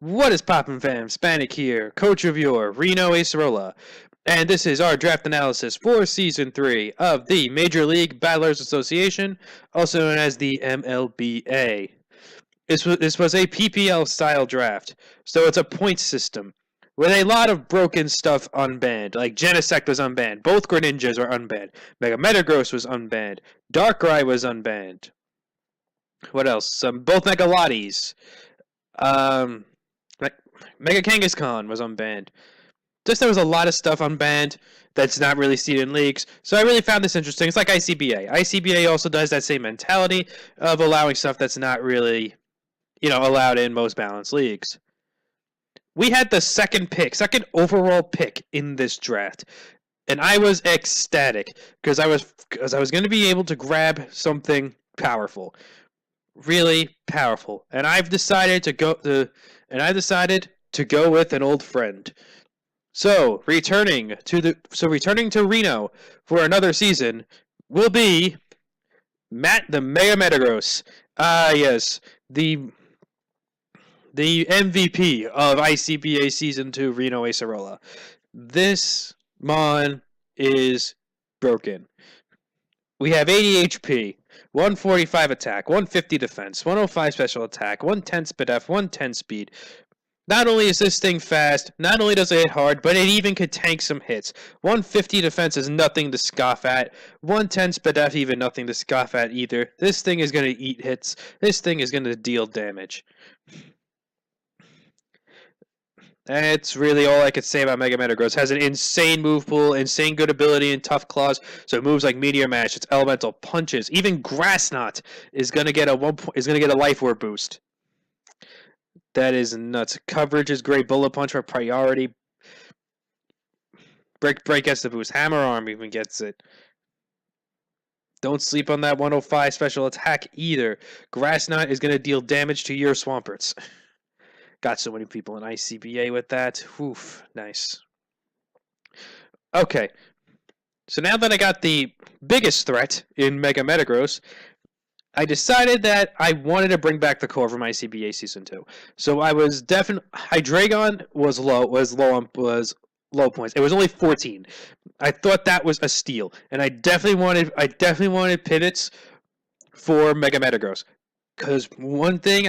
What is poppin' fam? Spanik here, coach of your Reno Acerola, and this is our draft analysis for Season 3 of the Major League Battlers Association, also known as the MLBA. This was a PPL-style draft, so it's a point system, with a lot of broken stuff unbanned, like Genesect was unbanned, both Greninjas are unbanned, Mega Metagross was unbanned, Darkrai was unbanned. What else? Both Megalottis. Mega Kangaskhan was unbanned. Just there was a lot of stuff unbanned that's not really seen in leagues. So I really found this interesting. It's like ICBA. ICBA also does that same mentality of allowing stuff that's not really, allowed in most balanced leagues. We had the second overall pick in this draft. And I was ecstatic because I was going to be able to grab something powerful. Really powerful. And I've decided to go with an old friend. So returning to Reno for another season will be Matt the Mega Metagross. Yes, the MVP of ICBA Season 2 Reno Acerola. This Mon is broken. We have 80 HP, 145 attack, 150 defense, 105 special attack, 110 speed F, 110 speed. Not only is this thing fast, not only does it hit hard, but it even could tank some hits. 150 defense is nothing to scoff at. 110 speed F, even nothing to scoff at either. This thing is going to eat hits. This thing is going to deal damage. That's really all I could say about Mega Metagross. Has an insane move pool, insane good ability and tough claws. So it moves like Meteor Mash. It's elemental punches. Even Grass Knot is gonna get a Life Orb boost. That is nuts. Coverage is great. Bullet Punch for priority. Break gets the boost. Hammer Arm even gets it. Don't sleep on that 105 special attack either. Grass Knot is gonna deal damage to your Swamperts. Got so many people in ICBA with that. Oof, nice. Okay, so now that I got the biggest threat in Mega Metagross, I decided that I wanted to bring back the core from ICBA Season 2. So I was Hydreigon was low points. It was only 14. I thought that was a steal, and I definitely wanted pivots for Mega Metagross. Because one thing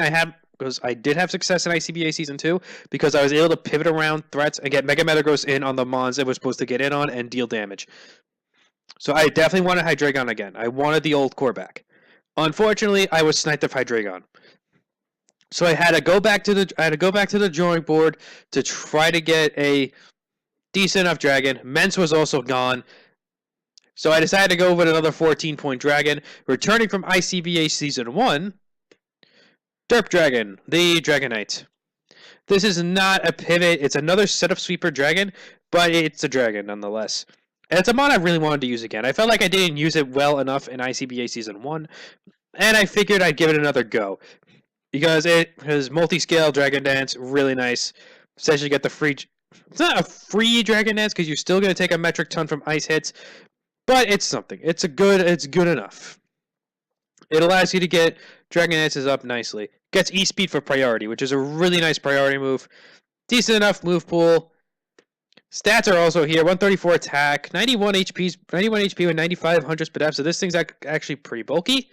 because I did have success in ICBA Season 2, because I was able to pivot around threats and get Mega Metagross in on the Mons it was supposed to get in on and deal damage. So I definitely wanted Hydreigon again. I wanted the old core back. Unfortunately, I was sniped of Hydreigon. So I had to go back to the drawing board to try to get a decent enough dragon. Mence was also gone. So I decided to go with another 14-point dragon, returning from ICBA Season 1. Derp Dragon, the Dragonite. This is not a pivot. It's another set of sweeper dragon, but it's a dragon nonetheless. And it's a mod I really wanted to use again. I felt like I didn't use it well enough in ICBA Season 1, and I figured I'd give it another go. Because it has multi-scale Dragon Dance, really nice. Says you get the free... It's not a free Dragon Dance, because you're still going to take a metric ton from ice hits, but it's something. It's good enough. It allows you to get Dragon Dances up nicely. Gets E-Speed for priority, which is a really nice priority move. Decent enough move pool. Stats are also here. 134 attack, 91 HP with 9500 speed F, so this thing's actually pretty bulky.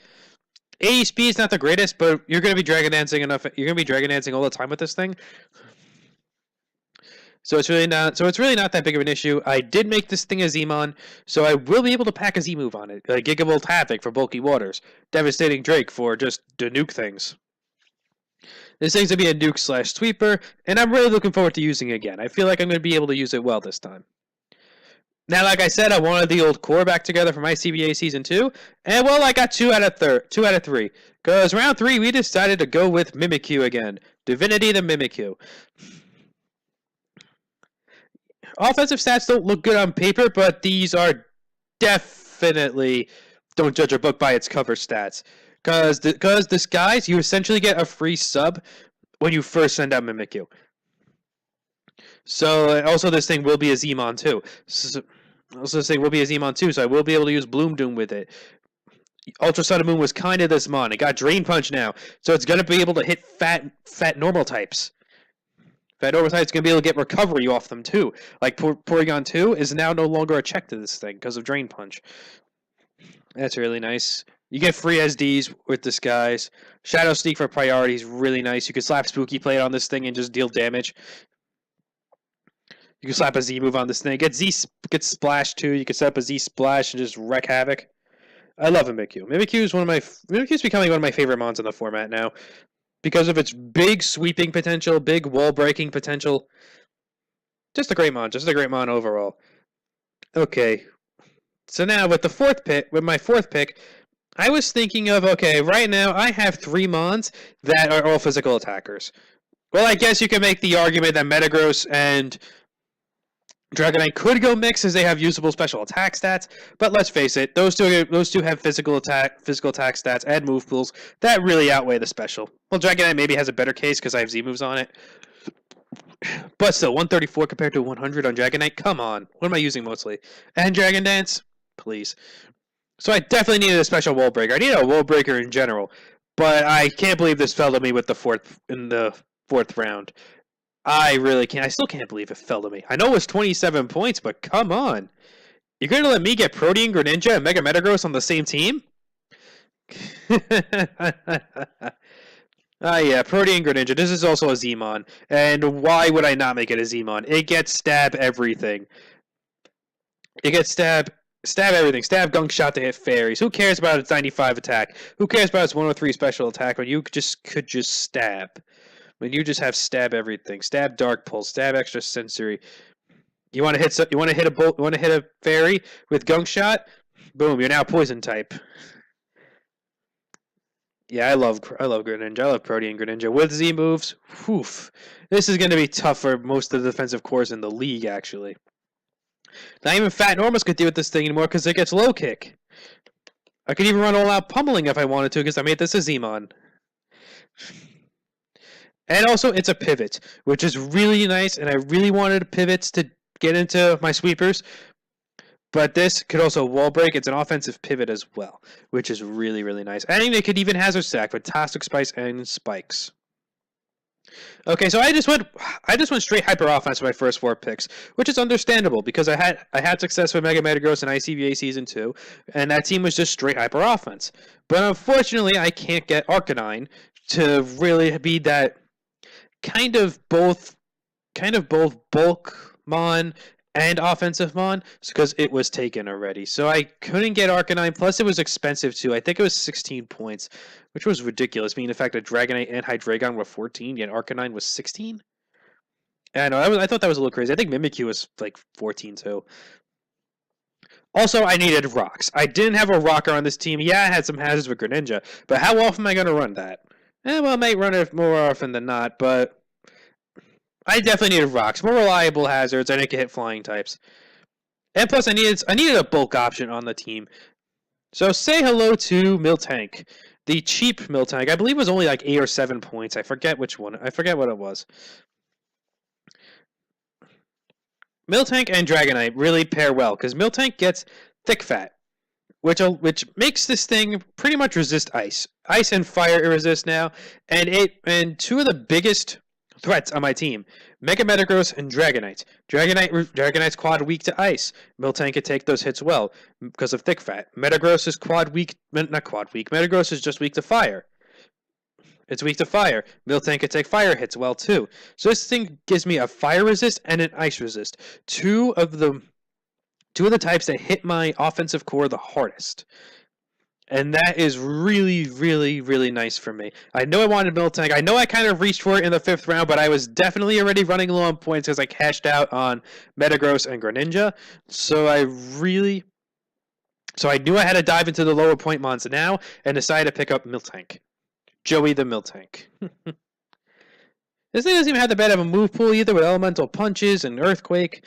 80 speed is not the greatest, but you're going to be Dragon Dancing enough. You're going to be Dragon Dancing all the time with this thing. So it's really not that big of an issue. I did make this thing a Z-Mon, so I will be able to pack a Z-move on it. Gigavolt Havoc for bulky waters. Devastating Drake for just to nuke things. This thing's going to be a nuke/sweeper, and I'm really looking forward to using it again. I feel like I'm going to be able to use it well this time. Now, like I said, I wanted the old core back together from ICBA Season 2, and well, I got 2 out of 3. Because round 3, we decided to go with Mimikyu again. Divinity the Mimikyu. Offensive stats don't look good on paper, but these are definitely don't judge a book by its cover stats. Because Disguise, you essentially get a free sub when you first send out Mimikyu. So, also this thing will be a Z-Mon too. So I will be able to use Bloom Doom with it. Ultra Sun and Moon was kind of this Mon. It got Drain Punch now, so it's going to be able to hit fat normal types. That Overside's going to be able to get recovery off them too. Like Porygon 2 is now no longer a check to this thing because of Drain Punch. That's really nice. You get free SDs with Disguise. Shadow Sneak for priority is really nice. You can slap Spooky Plate on this thing and just deal damage. You can slap a Z move on this thing. Get Splash too. You can set up a Z Splash and just wreck havoc. I love a Mimikyu. Mimikyu's becoming one of my favorite mons in the format now because of its big sweeping potential, big wall breaking potential. Just a great mon. Just a great mon overall. Okay. So now with my fourth pick, I was thinking of, okay, right now I have 3 mons that are all physical attackers. Well, I guess you can make the argument that Metagross and Dragonite could go mix as they have usable special attack stats, but let's face it, those two have physical attack stats and move pools that really outweigh the special. Well, Dragonite maybe has a better case because I have Z moves on it. But still, 134 compared to 100 on Dragonite? Come on. What am I using mostly? And Dragon Dance? Please. So I definitely needed a special wall breaker. I needed a wall breaker in general, but I can't believe this fell to me with the fourth round. I really can't. I still can't believe it fell to me. I know it was 27 points, but come on. You're going to let me get Protean, Greninja, and Mega Metagross on the same team? Yeah, Protean, Greninja. This is also a Zmon. And why would I not make it a Zmon? It gets stab everything. It gets stab everything. Stab Gunk Shot to hit fairies. Who cares about its 95 attack? Who cares about its 103 special attack when you could just stab? When you just have stab everything, stab Dark Pulse, stab extra sensory. You want to hit a fairy with Gunk Shot? Boom! You're now poison type. Yeah, I love Greninja. I love Protean Greninja with Z moves. Woof! This is going to be tough for most of the defensive cores in the league. Actually, not even Fat Enormous could deal with this thing anymore because it gets low kick. I could even run all out pummeling if I wanted to because I made this a Zmon. And also, it's a pivot, which is really nice, and I really wanted pivots to get into my sweepers. But this could also wall break. It's an offensive pivot as well, which is really, really nice. And it could even hazard stack with Fantastic Spice and Spikes. Okay, so I just went straight hyper offense with my first 4 picks, which is understandable because I had success with Mega Metagross in ICBA Season 2, and that team was just straight hyper offense. But unfortunately, I can't get Arcanine to really be that kind of both bulk mon and offensive mon because it was taken already. So I couldn't get Arcanine, plus it was expensive too. I think it was 16 points, which was ridiculous, meaning the fact that Dragonite and Hydreigon were 14, yet Arcanine was 16? I know, I thought that was a little crazy. I think Mimikyu was like 14 too. Also, I needed rocks. I didn't have a rocker on this team. Yeah, I had some hazards with Greninja, but how often am I going to run that? Well, I might run it more often than not, but I definitely needed rocks. More reliable hazards, and it can hit flying types. And plus, I needed a bulk option on the team. So say hello to Miltank. The cheap Miltank. I believe it was only like 8 or 7 points. I forget which one. I forget what it was. Miltank and Dragonite really pair well, because Miltank gets Thick Fat, which makes this thing pretty much resist ice. Ice and fire it resists now, and 2 of the biggest threats on my team: Mega Metagross and Dragonite. Dragonite's quad weak to ice. Miltank can take those hits well because of Thick Fat. Metagross is Metagross is just weak to fire. It's weak to fire. Miltank can take fire hits well too. So this thing gives me a fire resist and an ice resist. Two of the types that hit my offensive core the hardest. And that is really, really, really nice for me. I know I wanted Miltank. I know I kind of reached for it in the 5th round, but I was definitely already running low on points because I cashed out on Metagross and Greninja. So I knew I had to dive into the lower point mons now and decided to pick up Miltank. Joey the Miltank. This thing doesn't even have the bad of a move pool either with Elemental Punches and Earthquake.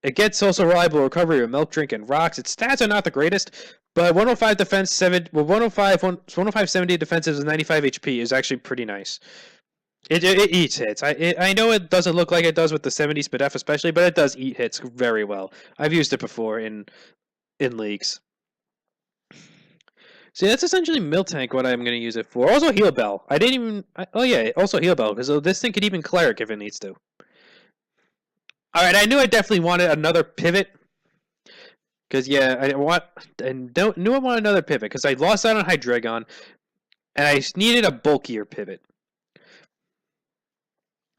It gets also reliable recovery with Milk Drink and Rocks. Its stats are not the greatest, but 105 defense, 105-70 defensive and 95 HP is actually pretty nice. It eats hits. I know it doesn't look like it does with the 70 Spadef especially, but it does eat hits very well. I've used it before in leagues. See, that's essentially Miltank what I'm going to use it for. Also Heal Bell. I didn't even... oh, yeah, also Heal Bell, because this thing could even Cleric if it needs to. Alright, I knew I definitely wanted another pivot. Because, yeah, I knew I wanted another pivot, because I lost out on Hydreigon, and I needed a bulkier pivot.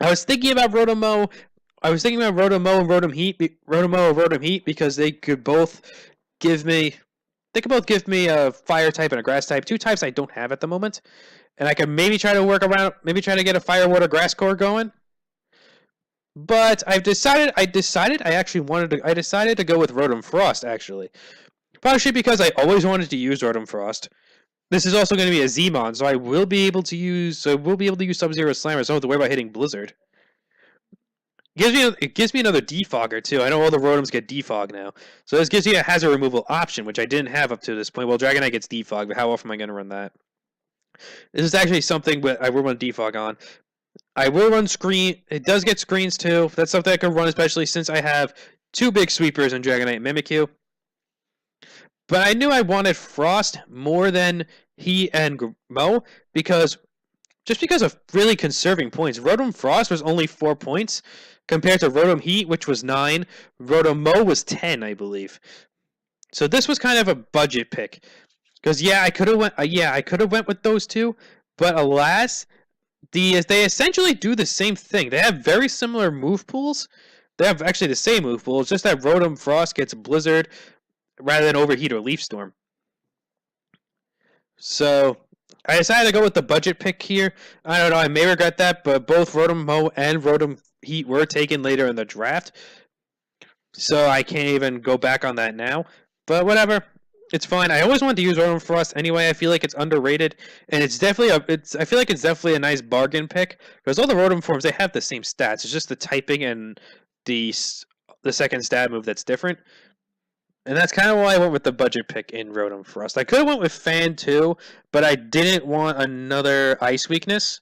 I was thinking about Rotom-Mow. I was thinking about Rotom-Mow and Rotom Heat, because they could both give me... They could both give me a fire type and a grass type, two types I don't have at the moment, and I could maybe try to work around, maybe try to get a fire, water, grass core going. But I decided to go with Rotom Frost actually, partially because I always wanted to use Rotom Frost. This is also going to be a Z-Mon, so I will be able to use Sub-Zero Slammer, so I don't have to worry about hitting Blizzard. It gives me another defogger too. I know all the Rotoms get defog now, so this gives me a hazard removal option, which I didn't have up to this point. Well, Dragonite gets defog, but how often am I going to run that? This is actually something I will run defog on. I will run screen. It does get screens too. That's something I can run, especially since I have two big sweepers in Dragonite and Mimikyu. But I knew I wanted Frost more than Heat and Mow because of really conserving points. Rotom Frost was only 4 points compared to Rotom Heat, which was 9. Rotom Mow was 10, I believe. So this was kind of a budget pick. Because I could have went with those two, but alas, they essentially do the same thing. They have very similar move pools. They have actually the same move pool. It's just that Rotom Frost gets Blizzard rather than Overheat or Leaf Storm. So I decided to go with the budget pick here. I don't know, I may regret that, but both Rotom Mow and Rotom Heat were taken later in the draft. So I can't even go back on that now. But whatever. It's fine. I always wanted to use Rotom Frost anyway. I feel like it's underrated, and it's definitely I feel like it's definitely a nice bargain pick because all the Rotom forms, they have the same stats. It's just the typing and the second stat move that's different. And that's kind of why I went with the budget pick in Rotom Frost. I could have went with Fan too, but I didn't want another ice weakness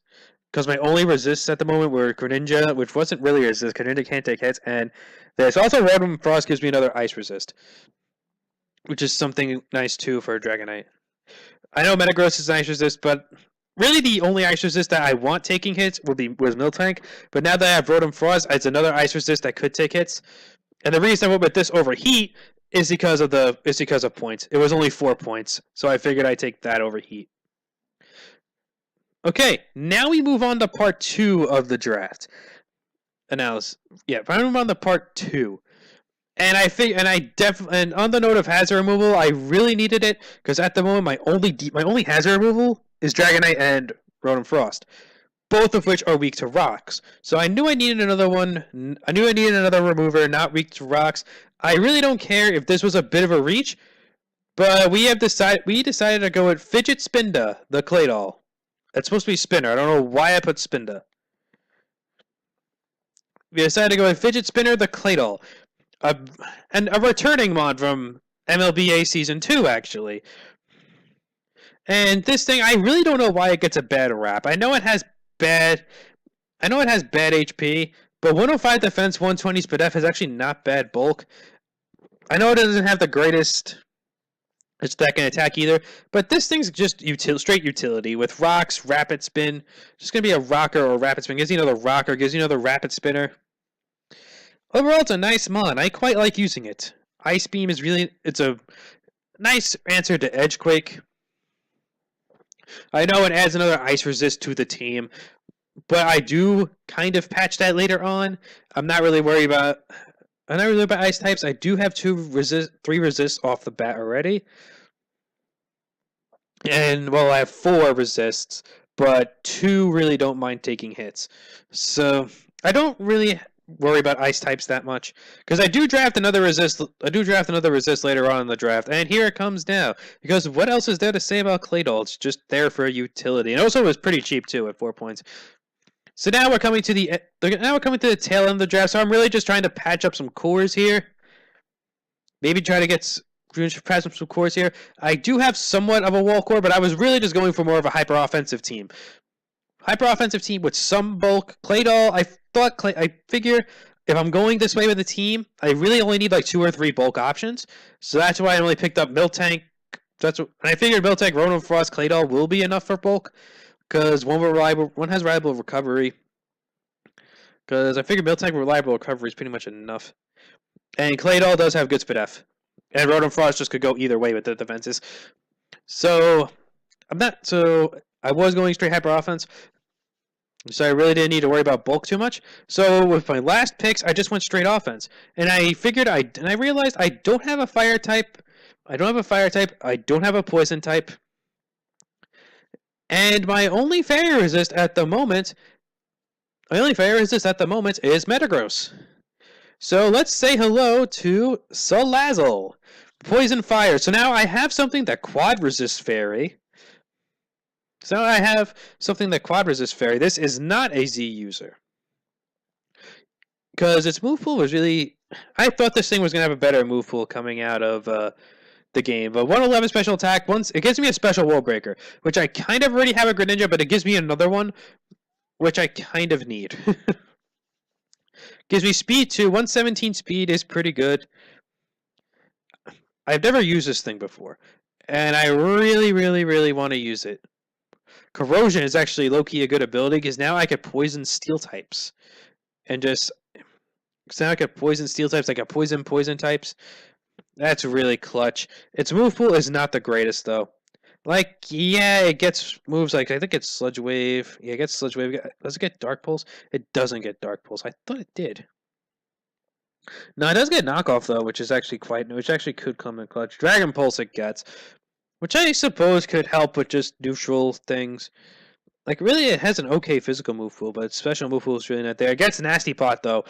because my only resists at the moment were Greninja, which wasn't really resist. Greninja can't take hits, and there's also Rotom Frost gives me another ice resist, which is something nice too for a Dragonite. I know Metagross is an ice resist, but really the only ice resist that I want taking hits was Miltank. But now that I have Rotom Frost, it's another ice resist that could take hits. And the reason I went with this over Heat is because of points. It was only 4 points, so I figured I'd take that over Heat. Okay, now we move on to part 2 of the draft analysis. Yeah, I move on to part 2. And and on the note of hazard removal, I really needed it because at the moment my only hazard removal is Dragonite and Rotom Frost, both of which are weak to rocks. So I knew I needed another one. I knew I needed another remover not weak to rocks. I really don't care if this was a bit of a reach, but we decided to go with Fidget Spinda, the Claydol. It's supposed to be Spinner. I don't know why I put Spinda. We decided to go with Fidget Spinner, the Claydol. And a returning mod from MLBA Season 2, actually. And this thing, I really don't know why it gets a bad rap. I know it has bad HP, but 105 defense, 120 speed F is actually not bad bulk. I know it doesn't have the greatest attack and attack either, but this thing's just straight utility with rocks, rapid spin. Just gonna be a rocker or a rapid spin. Gives you another rocker, gives you another rapid spinner. Overall, it's a nice mod. I quite like using it. Ice Beam is it's a nice answer to Edgequake. I know it adds another ice resist to the team, but I do kind of patch that later on. I'm not really worried about ice types. I do have 3 resists off the bat already. And well, I have 4 resists, but 2 really don't mind taking hits. So I don't really worry about ice types that much because I do draft another resist later on in the draft, and here it comes now because what else is there to say about Claydol? It's just there for utility, and also it was pretty cheap too at 4 points. So now we're coming to the tail end of the draft. So I'm really just trying to patch up some cores here. Maybe try to patch up some cores here. I do have somewhat of a wall core, but I was really just going for more of a hyper offensive team. Hyper offensive team with some bulk. Claydol, I figure if I'm going this way with the team, I really only need like 2 or 3 bulk options. So that's why I only picked up Miltank, that's what, and I figured Miltank, Rotom Frost, Claydol will be enough for bulk because one has reliable recovery. Because I figured Miltank reliable recovery is pretty much enough, and Claydol does have good Spit F, and Rotom Frost just could go either way with the defenses. So I was going straight hyper offense. So I really didn't need to worry about bulk too much. So with my last picks, I just went straight offense. And I figured I realized I don't have a fire type. I don't have a fire type. I don't have a poison type. And my only fire resist at the moment is Metagross. So let's say hello to Salazzle. Poison Fire. So now I have something that quad resists Fairy. This is not a Z user. Because its move pool was really... I thought this thing was going to have a better move pool coming out of the game. But 111 special attack, it gives me a special Wall Breaker, which I kind of already have a Greninja, but it gives me another one, which I kind of need. Gives me speed too. 117 speed is pretty good. I've never used this thing before, and I really, really, really want to use it. Corrosion is actually low-key a good ability, because now I could poison steel types. And just... So now I could poison steel types, like a poison types. That's really clutch. Its move pool is not the greatest, though. Like, yeah, it gets moves like, I think it's Sludge Wave. Yeah, it gets Sludge Wave. Does it get Dark Pulse? It doesn't get Dark Pulse. I thought it did. No, it does get Knockoff, though, which actually could come in clutch. Dragon Pulse it gets, which I suppose could help with just neutral things. Like, really, it has an okay physical move pool, but its special move pool is really not there. It gets Nasty Pot, though,